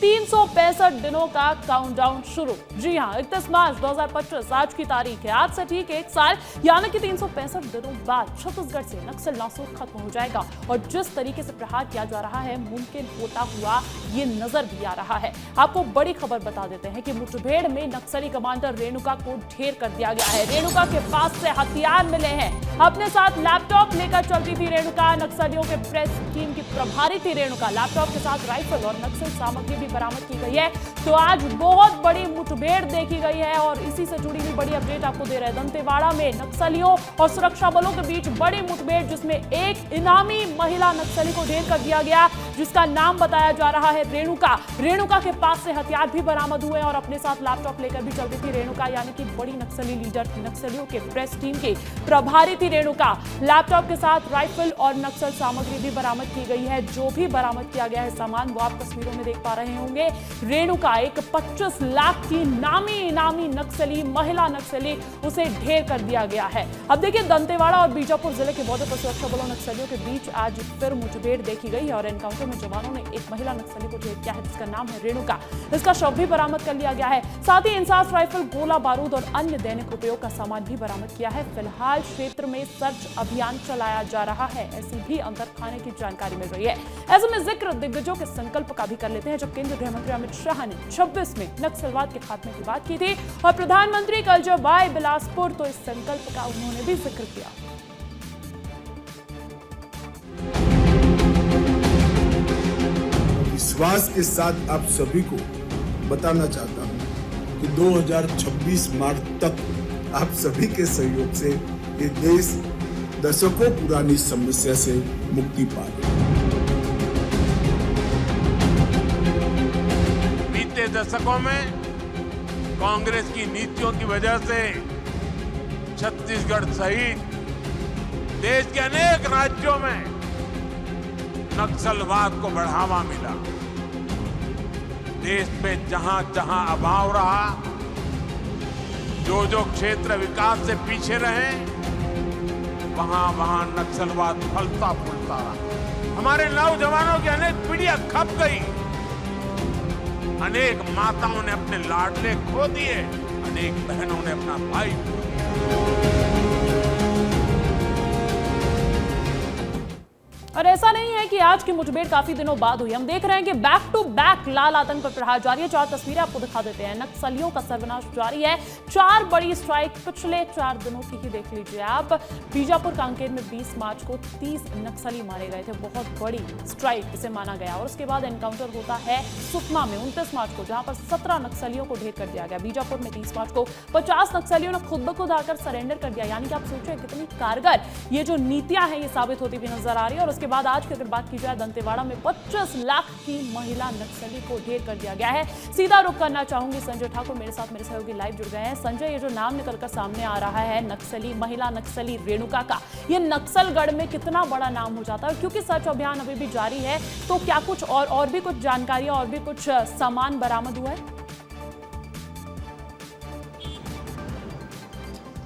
365 दिनों का काउंटडाउन शुरू। जी हां, 31 मार्च 2025 आज की तारीख है। आज से ठीक 1 साल यानी कि 365 दिनों बाद छत्तीसगढ़ से नक्सल नासूर खत्म हो जाएगा और जिस तरीके से प्रहार किया जा रहा है मुमकिन होता हुआ ये नजर भी आ रहा है। आपको बड़ी खबर बता देते हैं कि मुठभेड़ में नक्सली कमांडर रेणुका को ढेर कर दिया गया है। रेणुका के पास से हथियार मिले हैं। अपने साथ लैपटॉप लेकर चलती थी रेणुका। नक्सलियों के प्रेस टीम की प्रभारी थी रेणुका। लैपटॉप के साथ राइफल और नक्सल सामग्री भी बरामद की गई है। तो आज बहुत बड़ी मुठभेड़ देखी गई है और इसी से जुड़ी हुई बड़ी अपडेट आपको दे रहे हैं। दंतेवाड़ा में नक्सलियों और सुरक्षा बलों के बीच बड़ी मुठभेड़, जिसमें एक इनामी महिला नक्सली को ढेर कर दिया गया, जिसका नाम बताया जा रहा है रेणुका। रेणुका के पास से हथियार भी बरामद हुए और अपने साथ लैपटॉप लेकर भी चलती थी रेणुका, यानी कि बड़ी नक्सली लीडर थी। नक्सलियों के प्रेस टीम की प्रभारी थी रेणुका। लैपटॉप के साथ राइफल और नक्सल सामग्री भी बरामद की गई है। जो भी बरामद किया गया है सामान वो आप तस्वीरों में देख पा रहे होंगे। रेणुका एक 25 लाख की नामी नक्सली महिला नक्सली, उसे ढेर कर दिया गया है। अब देखिए, दंतेवाड़ा और बीजापुर जिले के बॉर्डर पर सुरक्षा बलों नक्सलियों के बीच आज फिर मुठभेड़ देखी गई है और एनकाउंटर में जवानों ने एक महिला नक्सली को ढेर किया है, जिसका नाम है रेणुका। इसका शव भी बरामद कर लिया गया है। साथ ही इंसास राइफल, गोला बारूद और अन्य दैनिक उपयोग का सामान भी बरामद किया है। फिलहाल क्षेत्र में सर्च अभियान चलाया जा रहा है, ऐसी भी अंतर थाने की जानकारी मिल रही है। ऐसे में जिक्र दिग्गजों के संकल्प का भी कर लेते हैं। जब केंद्रीय गृह मंत्री अमित शाह ने 26 में नक्सलवाद के खात्मे की बात की थी और प्रधानमंत्री कल जब आए बिलासपुर तो इस संकल्प का उन्होंने भी जिक्र किया। विश्वास के साथ आप सभी को बताना चाहता हूं कि 2026 मार्च तक आप सभी के सहयोग से ये देश दशकों पुरानी समस्या से मुक्ति पा ले। बीते दशकों में कांग्रेस की नीतियों की वजह से छत्तीसगढ़ सहित देश के अनेक राज्यों में नक्सलवाद को बढ़ावा मिला। देश में जहां जहां अभाव रहा, जो क्षेत्र विकास से पीछे रहे, वहां नक्सलवाद फलता फूलता रहा। हमारे नौजवानों की अनेक पीढ़ियां खप गई। अनेक माताओं ने अपने लाडले खो दिए, अनेक बहनों ने अपना भाई खो दिया। और ऐसा नहीं है कि आज की मुठभेड़ काफी दिनों बाद हुई। हम देख रहे हैं कि बैक टू बैक लाल आतंक पर प्रहार जारी है। 4 तस्वीरें आपको दिखा देते हैं। नक्सलियों का सर्वनाश जारी है। 4 बड़ी स्ट्राइक पिछले 4 दिनों की ही देख लीजिए आप। बीजापुर कांकेर में 20 मार्च को 30 नक्सली मारे गए थे। बहुत बड़ी स्ट्राइक इसे माना गया। और उसके बाद एनकाउंटर होता है सुकमा में 29 मार्च को, जहां पर 17 नक्सलियों को ढेर कर दिया गया। बीजापुर में 30 मार्च को 50 नक्सलियों ने खुद ब खुद आकर सरेंडर कर दिया। यानी कि आप सोचिए कितनी कारगर ये जो नीतियां हैं ये साबित होती हुई नजर आ रही है। और उसके बाद आज की अगर बात की जाए, दंतेवाड़ा में 25 लाख की महिला नक्सली को ढेर कर दिया गया है। सीधा रुख करना चाहूंगी संजय ठाकुर मेरे साथ, मेरे सहयोगी लाइव जुड़ गए हैं। संजय, ये जो नाम निकलकर सामने आ रहा है नक्सली, महिला नक्सली रेणुका का, ये नक्सलगढ़ में कितना बड़ा नाम हो जाता है? क्योंकि सर्च अभियान अभी भी जारी है, तो क्या कुछ और भी कुछ जानकारियां और भी कुछ सामान बरामद हुआ है?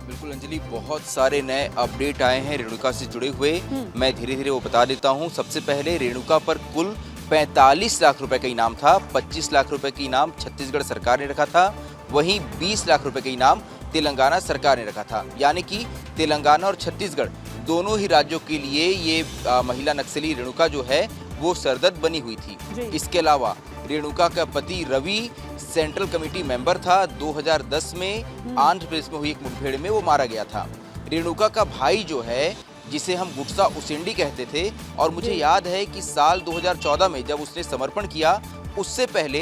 बिल्कुल अंजलि, बहुत सारे नए अपडेट आए हैं रेणुका से जुड़े हुए। मैं धीरे धीरे वो बता देता हूं। सबसे पहले रेणुका पर कुल 45 लाख रुपए का इनाम था। 25 लाख रुपए का इनाम छत्तीसगढ़ सरकार ने रखा था, वहीं 20 लाख रुपए का इनाम तेलंगाना सरकार ने रखा था। यानी कि तेलंगाना और छत्तीसगढ़ दोनों ही राज्यों के लिए ये महिला नक्सली रेणुका जो है वो सरदर्द बनी हुई थी। इसके अलावा रेणुका का पति रवि सेंट्रल कमेटी मेंबर था। 2010 में आंध्र प्रदेश में हुई एक मुठभेड़ में वो मारा गया था। रेणुका का भाई जो है, जिसे हम गुटसा उसेंडी कहते थे, और मुझे याद है कि साल 2014 में जब उसने समर्पण किया, उससे पहले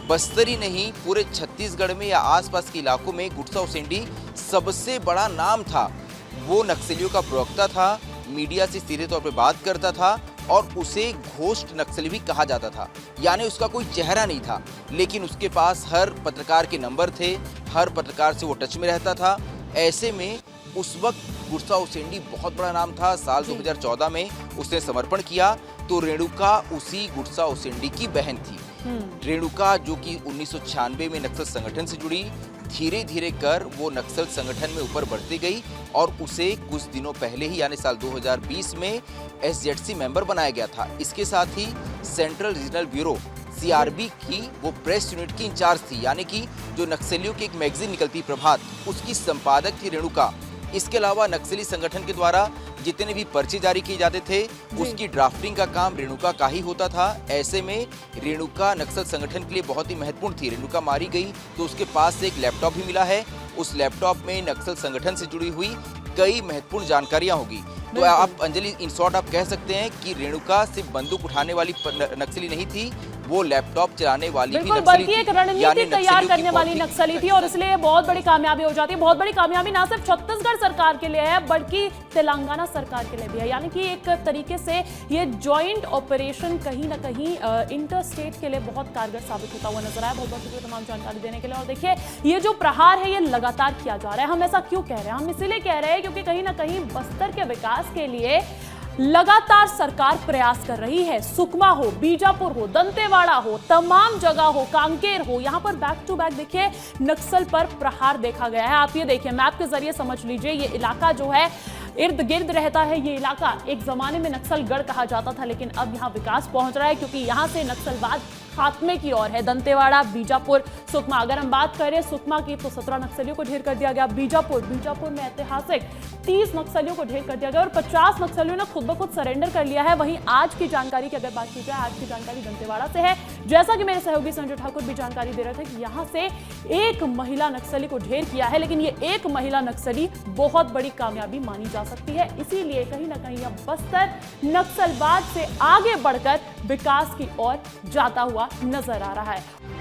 बस्तर ही नहीं पूरे छत्तीसगढ़ में या आसपास के इलाकों में गुटसा उसेंडी सबसे बड़ा नाम था। वो नक्सलियों का प्रवक्ता था, मीडिया से सीधे तौर पर बात करता था और उसे घोस्ट नक्सली भी कहा जाता था। यानी उसका कोई चेहरा नहीं था, लेकिन उसके पास हर पत्रकार के नंबर थे, हर पत्रकार से वो टच में रहता था। ऐसे में उस वक्त गुटसा उसेंडी बहुत बड़ा नाम था। साल 2014 में उसने समर्पण किया तो रेणुका उसी गुटसा उसेंडी की बहन थी। रेणुका जो कि 1996 में नक्सल संगठन से जुड़ी, धीरे धीरे कर वो नक्सल संगठन में ऊपर बढ़ती गई और उसे कुछ दिनों पहले ही यानी साल 2020 में एसजेडसी मेंबर बनाया गया था। इसके साथ ही सेंट्रल रीजनल ब्यूरो सीआरबी की वो प्रेस यूनिट की इंचार्ज थी, यानी कि जो नक्सलियों की एक मैगजीन निकलती प्रभात, उसकी संपादक थी रेणुका। इसके अलावा नक्सली संगठन के द्वारा जितने भी पर्चे जारी किए जाते थे उसकी ड्राफ्टिंग का काम रेणुका का ही होता था। ऐसे में रेणुका नक्सल संगठन के लिए बहुत ही महत्वपूर्ण थी। रेणुका मारी गई तो उसके पास से एक लैपटॉप भी मिला है। उस लैपटॉप में नक्सल संगठन से जुड़ी हुई कई महत्वपूर्ण जानकारियां होगी। तो आप अंजलि, इन शॉर्ट आप कह सकते हैं कि रेणुका सिर्फ बंदूक उठाने वाली नक्सली नहीं थी, वो लैपटॉप चलाने वाली भी नक्सली बल्कि एक रणनीति तैयार करने वाली नक्सली थी, और इसलिए बहुत बड़ी कामयाबी हो जाती है। बहुत बड़ी कामयाबी ना सिर्फ छत्तीसगढ़ सरकार के लिए है बल्कि तेलंगाना सरकार के लिए भी है। यानी कि एक तरीके से ये जॉइंट ऑपरेशन कहीं ना कहीं इंटर स्टेट के लिए बहुत कारगर साबित होता हुआ नजर आया। बहुत बहुत शुक्रिया तमाम जानकारी देने के लिए। और देखिए, ये जो प्रहार है ये लगातार किया जा रहा है। हम ऐसा क्यों कह रहे हैं? हम इसीलिए कह रहे हैं क्योंकि कहीं ना कहीं बस्तर के विकास के लिए लगातार सरकार प्रयास कर रही है। सुकमा हो, बीजापुर हो, दंतेवाड़ा हो, तमाम जगह हो, कांकेर हो, यहां पर बैक टू बैक देखिए नक्सल पर प्रहार देखा गया है। आप ये देखिए, मैप के जरिए समझ लीजिए, ये इलाका जो है इर्द गिर्द रहता है। ये इलाका एक जमाने में नक्सलगढ़ कहा जाता था, लेकिन अब यहाँ विकास पहुंच रहा है क्योंकि यहाँ से नक्सलवाद खात्मे की ओर है। दंतेवाड़ा, बीजापुर, सुकमा, अगर हम बात करें सुकमा की तो 17 नक्सलियों को ढेर कर दिया गया। बीजापुर में ऐतिहासिक 30 नक्सलियों को ढेर कर दिया गया और 50 नक्सलियों ने खुद ब खुद सरेंडर कर लिया है। वहीं आज की जानकारी की अगर बात की जाए, आज की जानकारी दंतेवाड़ा से है। जैसा कि मेरे सहयोगी संजय ठाकुर भी जानकारी दे रहे थे कि यहाँ से एक महिला नक्सली को ढेर किया है, लेकिन ये एक महिला नक्सली बहुत बड़ी कामयाबी मानी जा सकती है। इसीलिए कहीं ना कहीं अब बस्तर नक्सलवाद से आगे बढ़कर विकास की ओर जाता हुआ नजर आ रहा है।